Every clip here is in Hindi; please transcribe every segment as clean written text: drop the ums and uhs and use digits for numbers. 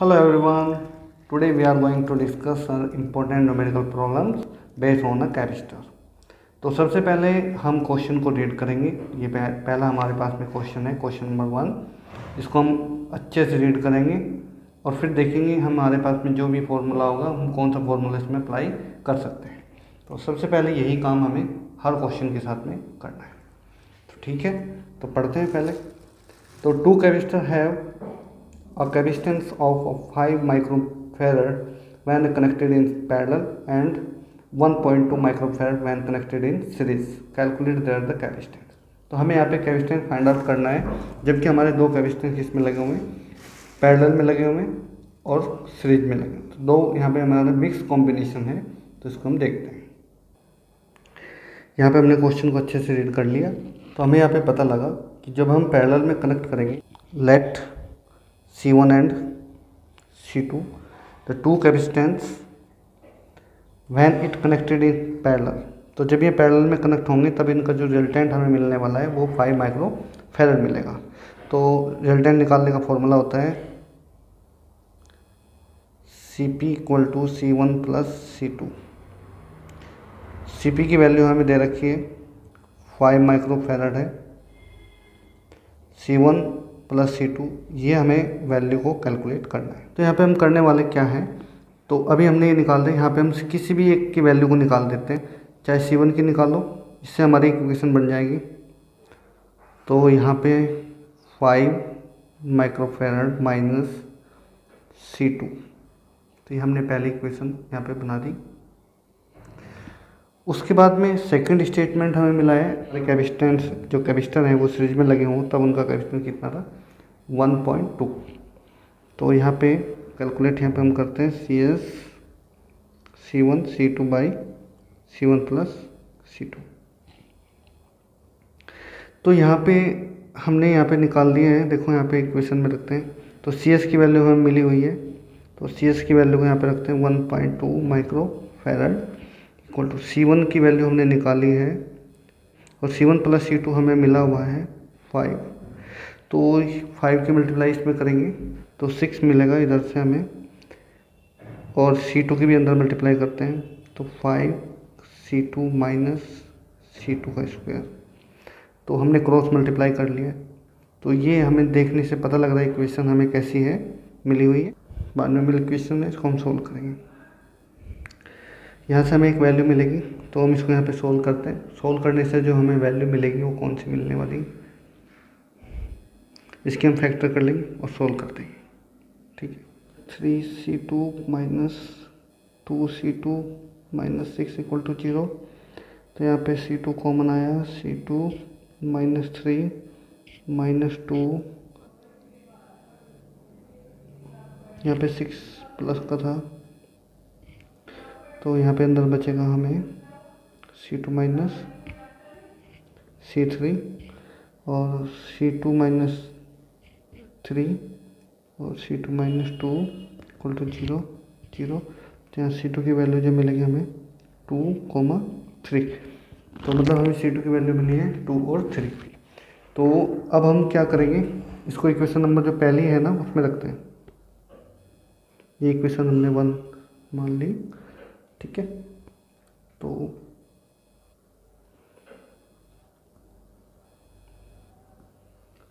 Hello everyone. Today we are going to discuss some important numerical problems based on a capacitor. तो सबसे पहले हम क्वेश्चन को रीड करेंगे। ये पहला हमारे पास में क्वेश्चन है, क्वेश्चन नंबर 1। इसको हम अच्छे से रीड करेंगे और फिर देखेंगे हमारे पास में जो भी फॉर्मूला होगा हम कौन सा फॉर्मूला इसमें अप्लाई कर सकते हैं। तो सबसे पहले यही काम हमें हर क्वेश्चन के साथ में करना है। तो ठीक है, तो पढ़ते हैं पहले। तो 2 capacitor have a capacitance of 5 microfarad when connected in parallel and 1.2 microfarad when connected in series. Calculate their the capacitance. तो हमें यहाँ पे कैपेसिटेंस फाइंड आउट करना है, जबकि हमारे 2 कैपेसिटेंस इसमें लगे हुए हैं, पैरेलल में लगे हुए हैं और सीरीज में लगे हुए हैं। तो 2 यहाँ पे हमारा मिक्स कॉम्बिनेशन है, तो इसको हम देखते हैं। यहाँ पे हमने क्वेश्चन को अच्छे से रीड कर लिया। तो हमें यहाँ पे पता लगा कि जब हम पैरेलल में कनेक्ट करेंगे, late C1 and C2 the 2 capacitance when it connected in parallel। तो जब ये पैरेलल में कनेक्ट होंगे तब इनका जो रिजल्टेंट हमें मिलने वाला है वो 5 माइक्रोफैरड मिलेगा। तो रिजल्टेंट निकालने का फॉर्मूला होता है CP = C1 + C2। CP की वैल्यू हमें दे रखी है 5 माइक्रोफैरड है, C1 + C2 ये हमें वैल्यू को कैलकुलेट करना है। तो यहाँ पे हम करने वाले क्या हैं, तो अभी हमने ये निकाल दिया। यहाँ पे हम किसी भी एक की वैल्यू को निकाल देते हैं, चाहे C1 की निकालो, इससे हमारी इक्वेशन बन जाएगी। तो यहाँ पे 5 माइक्रोफैरड माइनस C2, तो ये हमने पहली इक्वेशन यहाँ पे बना दी। उसके बाद में सेकंड स्टेटमेंट हमें मिला है कैपेसिटेंस, जो कैपेसिटर हैं वो सीरीज में लगे हों तब उनका कैपेसिटेंस कितना था 1.2। तो यहाँ पे कैलकुलेट यहाँ पे हम करते हैं C1 C2 by C1 + C2। तो यहाँ पे हमने यहाँ पे निकाल दिए हैं। देखो यहाँ पे इक्वेशन में रखते हैं। तो CS की वैल्यू हमें मिली हुई है, तो CS की वैल्यू को यहाँ पे रखते हैं 1.2 माइक्रोफैरड इक्वल टू C1 की वैल्यू हमने निकाली है और C1 + C2 हमें मिला हुआ है 5। तो 5 की मल्टीप्लाई इसमें करेंगे तो 6 मिलेगा इधर से हमें, और C2 की भी अंदर मल्टीप्लाई करते हैं तो 5 C2 - C2 का स्क्वायर। तो हमने क्रॉस मल्टीप्लाई कर लिया। तो ये हमें देखने से पता लग रहा है इक्वेशन हमें कैसी है, मिली हुई है। बाद में मिली इक्वेशन है, इसको हम सोल्व करेंगे। यहाँ से हमें एक वैल्यू मिलेगी, तो हम इसको यहाँ पे सोल्व करते हैं। सोल्व करने से जो हमें वैल्यू मिलेगी वो कौन सी मिलने वाली है, इसकी हम फैक्टर कर लेंगे और सोल्व कर देंगे। ठीक है, 3C2 - 2C2 - 6 = 0। तो यहाँ पे C2 कॉमन आया, C2 - 3 - 2, यहाँ पे 6 प्लस का था, तो यहाँ पे अंदर बचेगा हमें C2 - C3 और C2 - 3 और C2 - 2 = 0 0। तो यहाँ C2 की वैल्यू जो मिलेगी हमें 2, 3। तो मतलब हमें C2 की वैल्यू मिली है 2 और 3। तो अब हम क्या करेंगे, इसको इक्वेशन नंबर जो पहली है ना उसमें रखते हैं। ये इक्वेशन हमने 1 मान ली। ठीक है,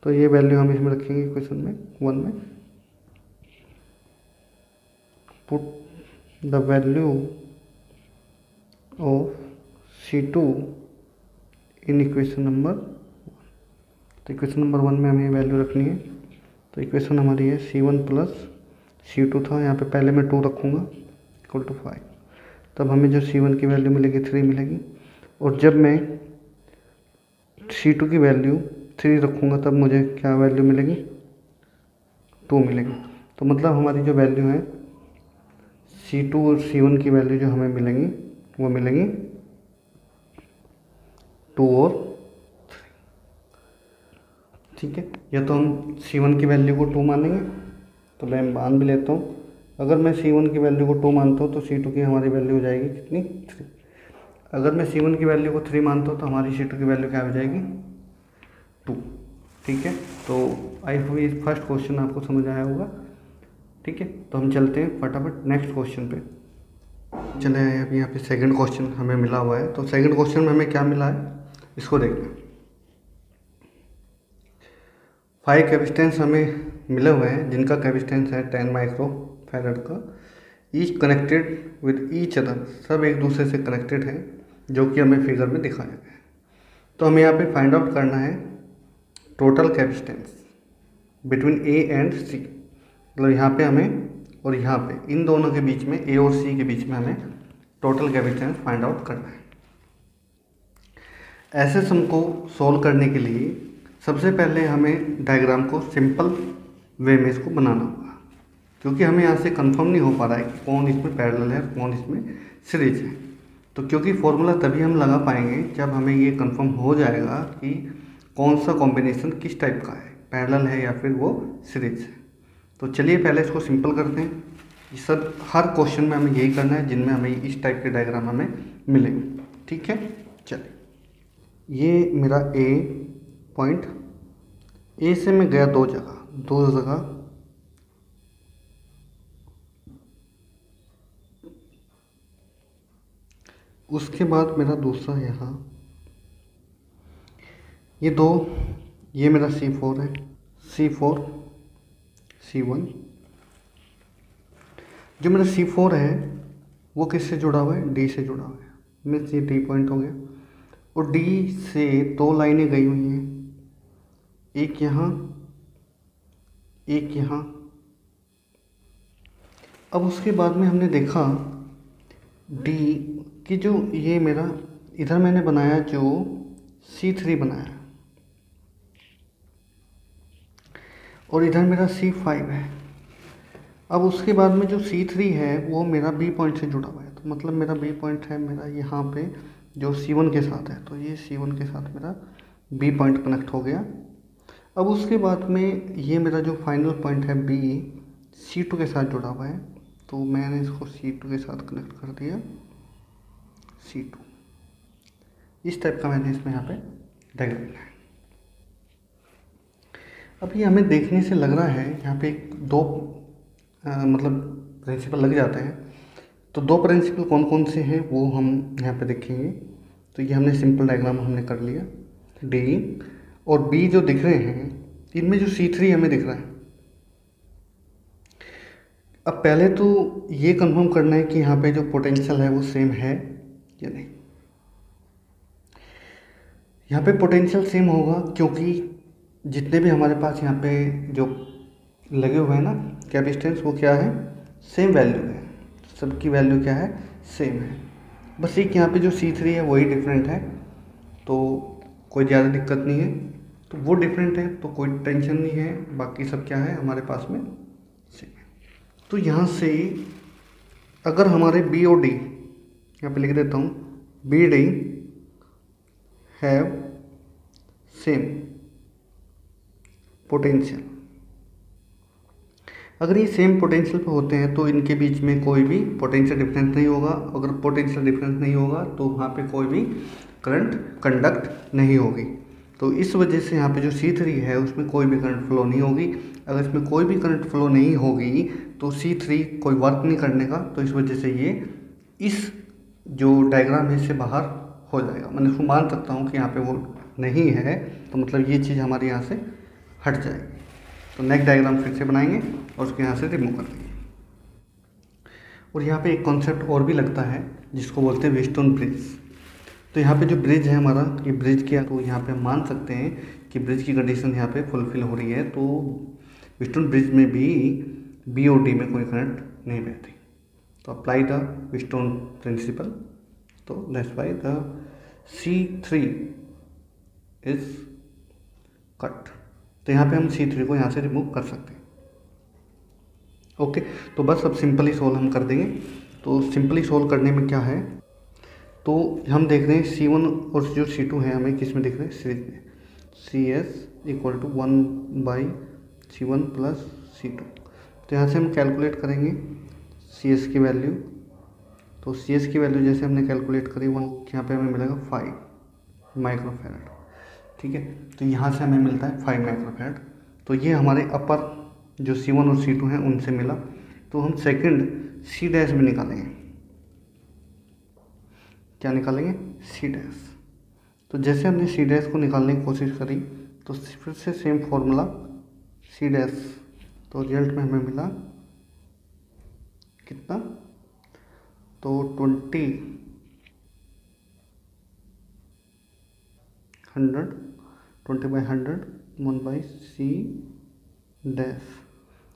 तो ये वैल्यू हम इसमें रखेंगे इक्वेशन में 1 में। Put the value of C2 in equation number 1। तो इक्वेशन नंबर 1 में हमें वैल्यू रखनी है। तो इक्वेशन हमारी है C1 + C2 था, यहाँ पे पहले मैं 2 रखूँगा = 5। तब हमें जो C1 की वैल्यू मिलेगी 3 मिलेगी, और जब मैं C2 की वैल्यू 3 रखूँगा तब मुझे क्या वैल्यू मिलेगी 2 मिलेगी। तो मतलब हमारी जो वैल्यू है C2 और C1 की वैल्यू जो हमें मिलेंगी वो मिलेंगी 2 और 3। ठीक है, या तो हम C1 की वैल्यू को 2 मानेंगे, तो मैं मान भी लेता हूँ। अगर मैं C1 की वैल्यू को 2 मानता हूँ तो C2 की हमारी वैल्यू हो जाएगी कितनी 3। अगर मैं C1 की वैल्यू को 3 मानता हूँ तो हमारी C2 की वैल्यू क्या हो जाएगी 2। ठीक है, तो आई होप ये फर्स्ट क्वेश्चन आपको समझ आया होगा। ठीक है, तो हम चलते हैं फटाफट नेक्स्ट क्वेश्चन पे। चले आए अभी यहाँ पे सेकंड क्वेश्चन हमें मिला हुआ है। तो सेकंड क्वेश्चन में हमें क्या मिला है इसको देखते हैं। 5 कैपेसिटेंस हमें मिले हुए हैं जिनका कैपेसिटेंस है 10 माइक्रो फैरड का। Each connected with each other, सब एक दूसरे से कनेक्टेड है, जो कि हमें फिगर में दिखाया गया है। तो हमें यहाँ पे फाइंड आउट करना है total capacitance between A and C. मतलब यहाँ पे हमें और यहाँ पे इन दोनों के बीच में, ए और सी के बीच में हमें टोटल कैपेसिटेंस फाइंड आउट करना है। ऐसे सम को सॉल्व करने के लिए सबसे पहले हमें डायग्राम को सिंपल वे में इसको बनाना होगा, क्योंकि हमें यहाँ से कंफर्म नहीं हो पा रहा है कि कौन इसमें पैरेलल है कौन इसमें सीरीज है। तो क्योंकि फॉर्मूला तभी हम लगा पाएंगे जब हमें ये कंफर्म हो जाएगा कि कौन सा कॉम्बिनेशन किस टाइप का है, पैरेलल है या फिर वो सीरीज है। तो चलिए पहले इसको सिंपल करते हैं। ये सब हर क्वेश्चन में हमें यही करना है जिनमें हमें इस टाइप के डायग्राम हमें मिलेंगे। ठीक है, चलिए ये मेरा ए पॉइंट, ए से मैं गया दो जगह, उसके बाद मेरा दूसरा यहाँ ये दो, ये मेरा C4 है, C4 C1। जो मेरा C4 है वो किससे जुड़ा हुआ है, D से जुड़ा हुआ है, मीन्स ये D पॉइंट हो गया। और D से दो लाइनें गई हुई हैं, एक यहाँ एक यहाँ। अब उसके बाद में हमने देखा D कि जो ये मेरा इधर मैंने बनाया जो C3 बनाया और इधर मेरा C5 है। अब उसके बाद में जो C3 है वो मेरा B पॉइंट से जुड़ा हुआ है, तो मतलब मेरा B पॉइंट है मेरा यहाँ पे जो C1 के साथ है, तो ये C1 के साथ मेरा B पॉइंट कनेक्ट हो गया। अब उसके बाद में ये मेरा जो फाइनल पॉइंट है B C2 के साथ जुड़ा हुआ है, तो मैंने इसको C2 के साथ कनेक्ट कर दिया, C2। इस टाइप का मैंने इसमें यहाँ पे डायग्राम बनाया। अब ये हमें देखने से लग रहा है यहाँ पे दो मतलब प्रिंसिपल लग जाते हैं। तो दो प्रिंसिपल कौन कौन से हैं वो हम यहाँ पे देखेंगे। तो ये हमने सिंपल डायग्राम हमने कर लिया। D और B जो दिख रहे हैं इनमें जो C3 हमें दिख रहा है। अब पहले तो ये कंफर्म करना है कि यहाँ पे जो पोटेंशियल है वो सेम है या नहीं। यहाँ पे पोटेंशियल सेम होगा क्योंकि जितने भी हमारे पास यहाँ पे जो लगे हुए हैं ना कैपेसिटेंस, वो क्या है, सेम वैल्यू है, सबकी वैल्यू क्या है, सेम है। बस एक यहाँ पे जो C3 है वही डिफरेंट है, तो कोई ज़्यादा दिक्कत नहीं है। तो वो डिफरेंट है तो कोई टेंशन नहीं है, बाकी सब क्या है हमारे पास में सेम है। तो यहाँ से अगर हमारे B और D, यहाँ पे लिख देता हूँ, B D have same potential, अगर ये सेम पोटेंशियल पे होते हैं तो इनके बीच में कोई भी पोटेंशियल डिफरेंस नहीं होगा। अगर पोटेंशियल डिफरेंस नहीं होगा तो वहाँ पे कोई भी करंट कंडक्ट नहीं होगी। तो इस वजह से यहाँ पे जो C3 है उसमें कोई भी करंट फ्लो नहीं होगी। अगर इसमें कोई भी करंट फ्लो नहीं होगी तो C3 कोई वर्क नहीं करने का, तो इस वजह से ये इस जो डायग्राम है इससे बाहर हो जाएगा। मैं इसको मान सकता हूँ कि यहाँ पे वो नहीं है, तो मतलब ये चीज़ हमारे यहाँ से हट जाएगी। तो नेक्स्ट डायग्राम फिर से बनाएंगे और उसको यहाँ से रिमूव कर देंगे। और यहाँ पे एक कॉन्सेप्ट और भी लगता है जिसको बोलते हैं व्हीटस्टोन ब्रिज। तो यहाँ पे जो ब्रिज है हमारा, ये ब्रिज किया तो यहाँ पे हम मान सकते हैं कि ब्रिज की कंडीशन यहाँ पे फुलफिल हो रही है। तो व्हीटस्टोन ब्रिज में भी B और D में कोई करंट नहीं बहती। तो अप्लाई द व्हीटस्टोन प्रिंसिपल, तो that's why the C3 is cut. तो यहाँ पे हम C3 को यहाँ से रिमूव कर सकते हैं। ओके, तो बस अब सिंपली सोल्व हम कर देंगे। तो सिंपली सोल्व करने में क्या है, तो हम देख रहे हैं C1 और जो C2 है हमें किस में दिख रहे हैं, सीरीज में। CS equal to 1/C1 plus C2। तो यहाँ से हम कैलकुलेट करेंगे CS की वैल्यू। तो CS की वैल्यू जैसे हमने कैलकुलेट करी वो यहाँ पे हमें मिलेगा 5 माइक्रोफैरड। ठीक है, तो यहाँ से हमें मिलता है 5 माइक्रोफैरड। तो ये हमारे अपर जो C1 और C2 हैं उनसे मिला, तो हम सेकंड C डैश भी निकालेंगे। क्या निकालेंगे? C dash. तो जैसे हमने C डैश को निकालने की कोशिश करी तो फिर से सेम फॉर्मूला C डैश, तो रिजल्ट में हमें मिला कितना? तो 20 बाई 100 1/C डैश।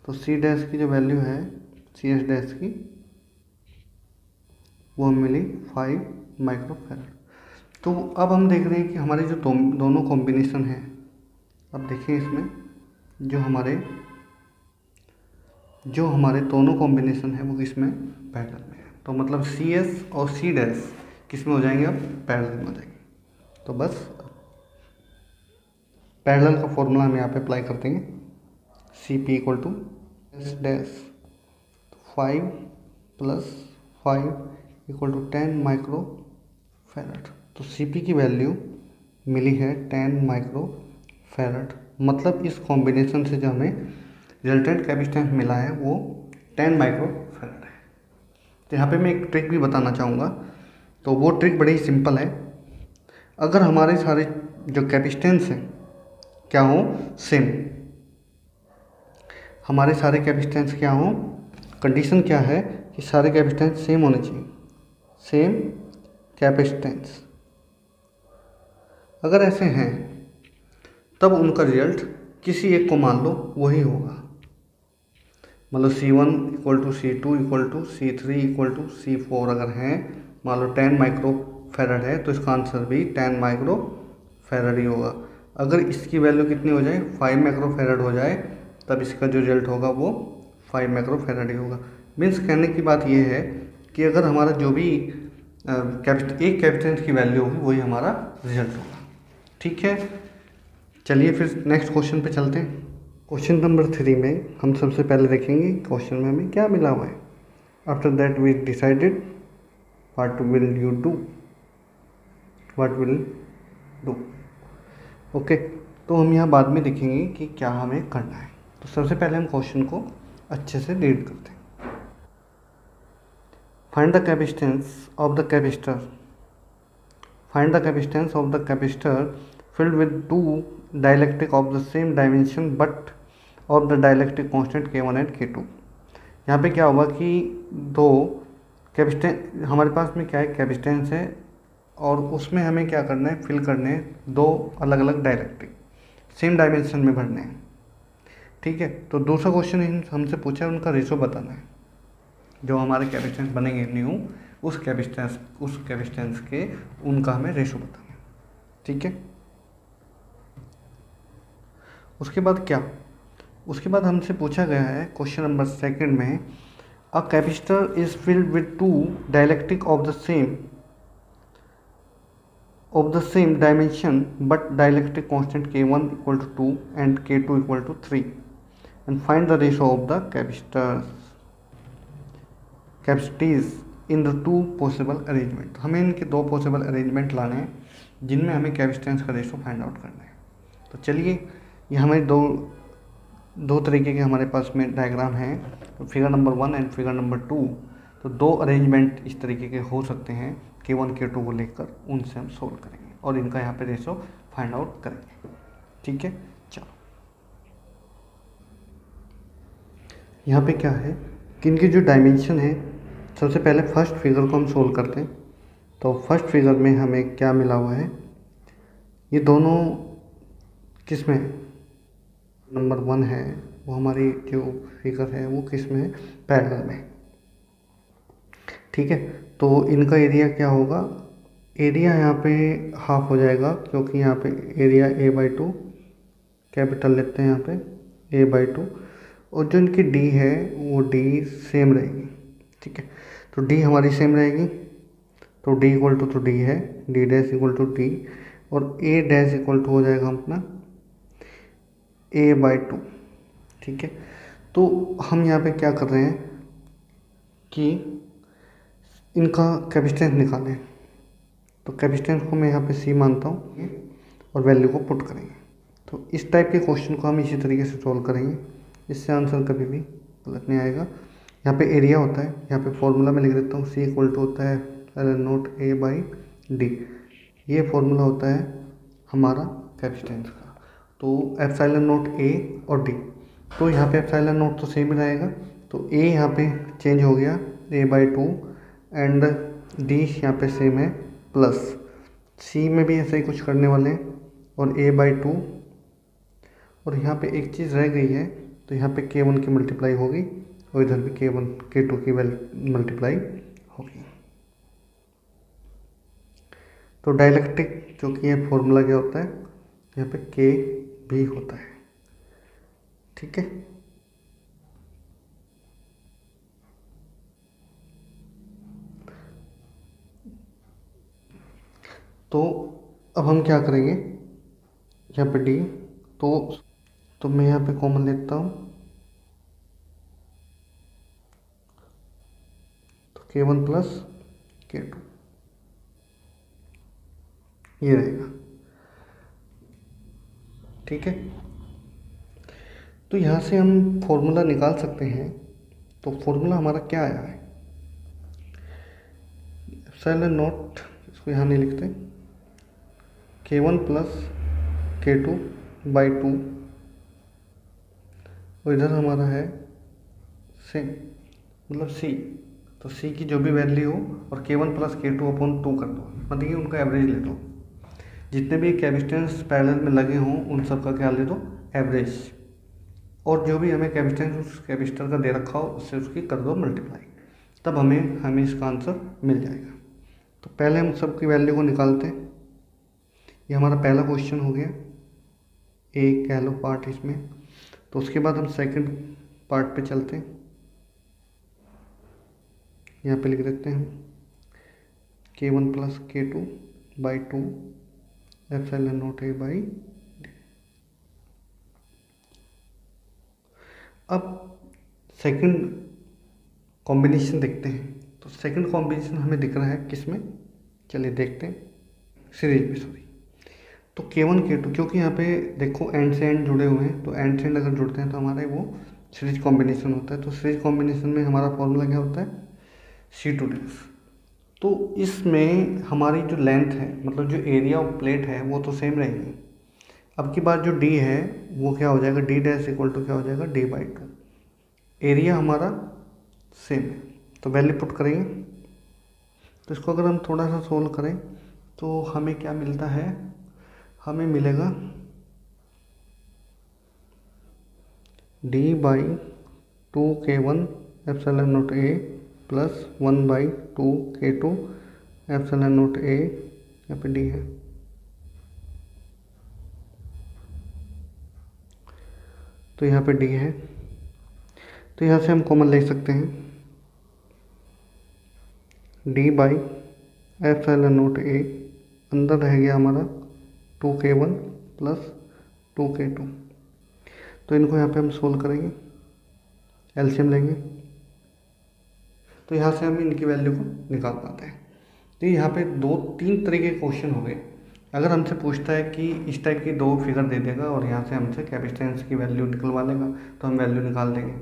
तो C डैश की जो वैल्यू है CS डैश की वो मिली 5 माइक्रोफैरड। तो अब हम देख रहे हैं कि हमारे जो दोनों कॉम्बिनेशन हैं, अब देखिए इसमें जो हमारे दोनों कॉम्बिनेशन है वो किसमें? पैरेलल में है। तो मतलब CS और C डैश किस में हो जाएंगे? अब पैरेलल में हो जाएंगे। तो बस पैरेलल का फॉर्मूला हम यहाँ पे अप्लाई कर देंगे। CP equal to S dash 5 + 5 equal to 10 micro farad. तो CP की वैल्यू मिली है 10 माइक्रो फैरड। मतलब इस कॉम्बिनेशन से जो हमें रिजल्टेंट कैपेसिटेंस मिला है वो 10 माइक्रो फैरड है। तो यहाँ पे मैं एक ट्रिक भी बताना चाहूँगा। तो वो ट्रिक बड़ी सिंपल है। अगर हमारे सारे जो कैपेसिटेंस हैं क्या हो? सेम। हमारे सारे कैपेसिटेंस क्या हो? कंडीशन क्या है कि सारे कैपेसिटेंस सेम होने चाहिए, सेम कैपेसिटेंस। अगर ऐसे हैं तब उनका रिजल्ट किसी एक को मान लो वही होगा। मतलब C1 equal to C2 equal to C3 equal to C4 अगर हैं, मान लो 10 माइक्रो फैरड है तो इसका आंसर भी 10 माइक्रो फैरड ही होगा। अगर इसकी वैल्यू कितनी हो जाए? 5 माइक्रो फैरड हो जाए, तब इसका जो रिजल्ट होगा वो 5 माइक्रो फैरड ही होगा। मीन्स कहने की बात ये है कि अगर हमारा जो भी एक कैपेसिटेंस की वैल्यू होगी वही हमारा रिजल्ट होगा। ठीक है, चलिए फिर नेक्स्ट क्वेश्चन पे चलते हैं। क्वेश्चन नंबर 3 में हम सबसे पहले देखेंगे क्वेश्चन में हमें क्या मिला हुआ है। After that we decided what will do. Okay, तो हम यहाँ बाद में देखेंगे कि क्या हमें करना है। तो सबसे पहले हम क्वेश्चन को अच्छे से रीड करते हैं। Find the capacitance of the capacitor. Find the capacitance of the capacitor filled with two dielectric of the same dimension but of the dielectric constant K1 and K2। यहाँ पे क्या होगा कि दो कैपेसिटेंस हमारे पास में क्या है? कैपेसिटेंस है और उसमें हमें क्या करना है? फिल करने हैं दो अलग अलग डाइलेक्ट्रिक, सेम डायमेंशन में भरने हैं। ठीक है, तो दूसरा क्वेश्चन हमसे पूछा है उनका रेशो बताना है। जो हमारे कैपेसिटेंस बनेंगे न्यू, उस कैपेसिटेंस के उनका हमें रेशो बताना है। ठीक है, उसके बाद क्या? उसके बाद हमसे पूछा गया है क्वेश्चन नंबर 2 में, a capacitor is filled with two dielectric of the same dimension but dielectric constant K1 equal to 2 and K2 equal to 3 and find the ratio of the capacities in the two possible arrangement. हमें इनके दो पॉसिबल अरेंजमेंट लाने हैं जिनमें हमें कैपेसिटेंस का रेशो फाइंड आउट करना है। तो चलिए, ये हमें दो तरीके के हमारे पास में डायग्राम हैं, तो figure number 1 and figure number 2। तो दो अरेंजमेंट इस तरीके के हो सकते हैं K1 K2 को लेकर, उनसे हम सोल्व करेंगे और इनका यहाँ पे रेशो फाइंड आउट करेंगे। ठीक है, चलो यहाँ पे क्या है कि इनकी जो डायमेंशन है, सबसे पहले फर्स्ट फिगर को हम सोल्व करते हैं। तो फर्स्ट फिगर में हमें क्या मिला हुआ है? ये दोनों किस में? नंबर 1 है वो हमारी जो फिगर है वो किस में है? पैरेलल में। ठीक है, तो इनका एरिया क्या होगा? एरिया यहाँ पे हाफ हो जाएगा क्योंकि यहाँ पे एरिया A/2 कैपिटल लेते हैं यहाँ पे A/2, और जो इनकी D है वो D सेम रहेगी। ठीक है, तो D हमारी सेम रहेगी, तो D इक्वल टू तो D है, D dash equal to D, और A डैश इक्वल टू हो जाएगा अपना A/2। ठीक है, तो हम यहाँ पे क्या कर रहे हैं कि इनका कैपेसिटेंस निकालें। तो कैपेसिटेंस को मैं यहाँ पे C मानता हूँ और वैल्यू को पुट करेंगे। तो इस टाइप के क्वेश्चन को हम इसी तरीके से सॉल्व करेंगे। इससे आंसर कभी भी गलत नहीं आएगा। यहाँ पे एरिया होता है, यहाँ पे फॉर्मूला में लिख देता हूँ, सी इक्वल टू होता है epsilon not a by D. ये फॉर्मूला होता है हमारा कैपेसिटेंस का। तो एप्सिलॉन नॉट ए और डी, तो यहाँ पे एप्सिलॉन नॉट तो सेम ही रहेगा, तो ए यहाँ पे चेंज हो गया a/2 एंड डी यहाँ पे सेम है प्लस। सी में भी ऐसे ही कुछ करने वाले हैं और a/2, और यहाँ पे एक चीज़ रह गई है, तो यहाँ पे k1 की मल्टीप्लाई होगी और इधर भी k1 k2 की मल्टीप्लाई होगी। तो डाइलेक्ट्रिक जो कि है फॉर्मूला क्या होता है, यहाँ पे k भी होता है। ठीक है, तो अब हम क्या करेंगे, यहाँ पे डी, तो मैं यहाँ पे कॉमन लेता हूँ, तो k1 प्लस k2 ये रहेगा। ठीक है, तो यहाँ से हम फॉर्मूला निकाल सकते हैं। तो फॉर्मूला हमारा क्या आया है, एप्सिलॉन नॉट, इसको यहाँ नहीं लिखते, k1 प्लस k2 बाई 2, और इधर हमारा है सेम मतलब c, तो c की जो भी वैल्यू हो और k1 प्लस k2 अपॉन 2 कर दो, मतलब कि उनका एवरेज ले दो। जितने भी कैपेसिटेंस पैरेलल में लगे हों उन सब का क्या ले दो, एवरेज, और जो भी हमें कैपेसिटेंस उस कैपेसिटर का दे रखा हो उससे उसकी कर दो मल्टीप्लाई, तब हमें इसका आंसर मिल जाएगा। तो पहले हम सबकी वैल्यू को निकालते हैं। ये हमारा पहला क्वेश्चन हो गया, एक कह लो पार्ट इसमें। तो उसके बाद हम सेकंड पार्ट पे चलते हैं। यहाँ पे लिख देते हैं k1 plus k2 by 2 epsilon not a by D. अब सेकंड कॉम्बिनेशन देखते हैं। तो सेकंड कॉम्बिनेशन हमें दिख रहा है किसमें, चलिए देखते हैं, सीरीज में, सॉरी। तो k1 k2, क्योंकि यहाँ पे देखो एंड से एंड जुड़े हुए हैं, तो एंड से एंड अगर जुड़ते हैं तो हमारे वो सीरीज कॉम्बिनेशन होता है। तो सीरीज कॉम्बिनेशन में हमारा फॉर्मूला क्या होता है, C2 डैश। तो इसमें हमारी जो लेंथ है, मतलब जो एरिया ऑफ प्लेट है वो तो सेम रहेगी। अब की बात जो D है वो क्या हो जाएगा, D डैश इक्वल टू क्या हो जाएगा, D/2। एरिया हमारा सेम है, तो वैल्यू पुट करेंगे। तो इसको अगर हम थोड़ा सा सोल्व करें तो हमें क्या मिलता है, हमें मिलेगा D/2 k1 epsilon not a plus 1/2 k2 epsilon not a, यहाँ पे D है। तो यहाँ पे D है, तो यहाँ से हम कॉमन ले सकते हैं, D/एप्सिलॉन नॉट ए, अंदर रह गया हमारा 2k1 प्लस 2k2। तो इनको यहाँ पे हम सोल्व करेंगे, एलसीएम लेंगे, तो यहाँ से हम इनकी वैल्यू को निकाल पाते हैं। तो यहाँ पे 2-3 तरह के क्वेश्चन हो गए। अगर हमसे पूछता है कि इस टाइप की 2 फिगर दे देगा और यहाँ से हमसे कैपेसिटेंस की वैल्यू निकलवा लेगा, तो हम वैल्यू निकाल देंगे।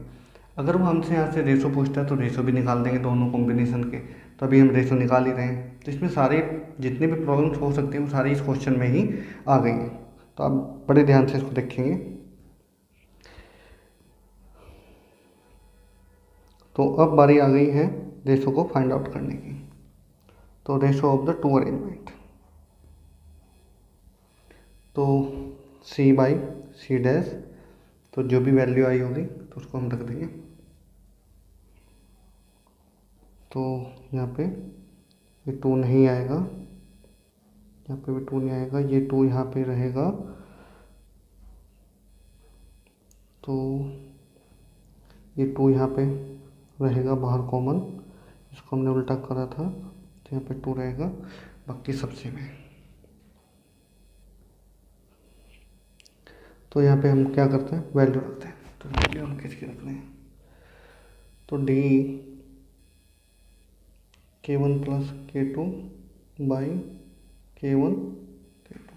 अगर वो हमसे यहाँ से रेशो पूछता है तो रेशो भी निकाल देंगे दोनों कॉम्बिनेशन के, तो अभी हम रेशो निकाल ही रहे हैं। तो इसमें सारे जितने भी प्रॉब्लम्स हो सकते हैं वो सारी इस क्वेश्चन में ही आ गई हैं। तो आप बड़े ध्यान से इसको देखेंगे। तो अब बारी आ गई है रेशो को फाइंड आउट करने की। तो ratio of the two arrangement, तो C/C डैश, तो जो भी वैल्यू आई होगी तो उसको हम रख देंगे। तो यहाँ पे ये 2 नहीं आएगा, यहाँ पे भी 2 नहीं आएगा, ये 2 यहाँ पे रहेगा। तो ये 2 यहाँ पे रहेगा बाहर कॉमन, इसको हमने उल्टा करा था, तो यहाँ पे 2 रहेगा, बाकी सब सेम है। तो यहाँ पे हम क्या करते हैं, वैल्यू रखते हैं। तो वैल्यू हम किसकी रख रहे हैं, तो D k1 plus k2 by k1 k2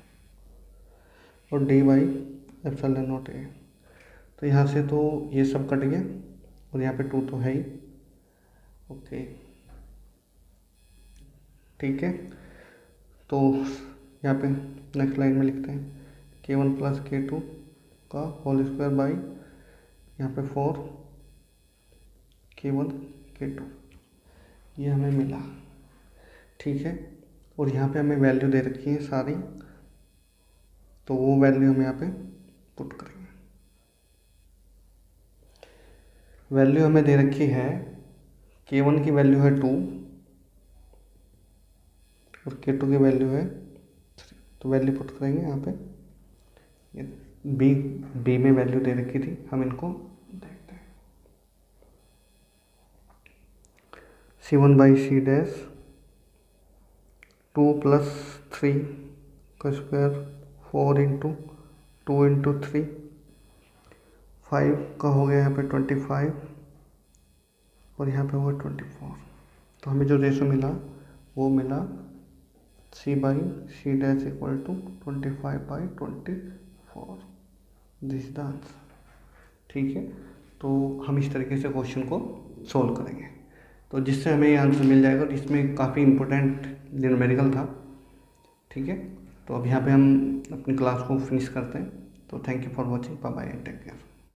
और D by epsilon not a. तो यहाँ से तो ये सब कट गया और यहाँ पे 2 तो है ही। ओके ठीक है, तो यहाँ पे नेक्स्ट लाइन में लिखते हैं K1 प्लस K2 का होल स्क्वायर बाई यहाँ पे 4 K1 K2, ये हमें मिला। ठीक है, और यहाँ पे हमें वैल्यू दे रखी है सारी, तो वो वैल्यू हम यहाँ पे पुट करेंगे। वैल्यू हमें दे रखी है K1 की वैल्यू है 2 और K2 की वैल्यू है 3, तो वैल्यू पुट करेंगे यहाँ पे। बी में वैल्यू दे रखी थी, हम इनको देखते हैं। C1 by C dash 2 plus 3 का स्क्वायर 4 इंटू 2 इंटू 3, 5 का हो गया यहाँ पे 25 और यहाँ पे हुआ 24। तो हमें जो रेशो मिला वो मिला C by C dash equal to 25 by 24, this is the answer. ठीक है, तो हम इस तरीके से क्वेश्चन को सोल्व करेंगे, तो जिससे हमें ये आंसर मिल जाएगा। इसमें काफ़ी इम्पोर्टेंट न्यूमेरिकल था। ठीक है, तो अब यहाँ पे हम अपनी क्लास को फिनिश करते हैं। तो thank you for watching, bye bye and take care.